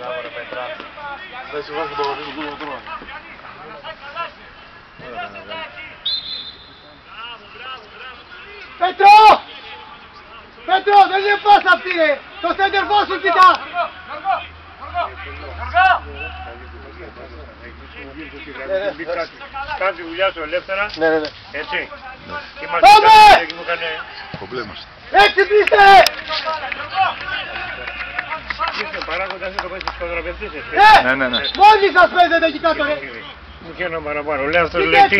Μπράβο ρε Πέτρα. Δεν σου βάζει το παπαδί του. Πέτρο! Πέτρο, δεν είναι πάσα αυτή ρε! Το σέντερφό σου κοιτά! Κάνει τη δουλειά σου ελεύθερα. Ναι. Έτσι. Πάμε! Εκεί που έκανε... Κομπλέμαστε. Έτσι πείστε! Είσαι παράγοντας το πες στους κοδραπευτές. Ναι! Ναι. Μόνοι σας παίζετε εκεί κάτω ρε! Μου και ένα παραπάνω. Λέει αυτός Τι λέει τι.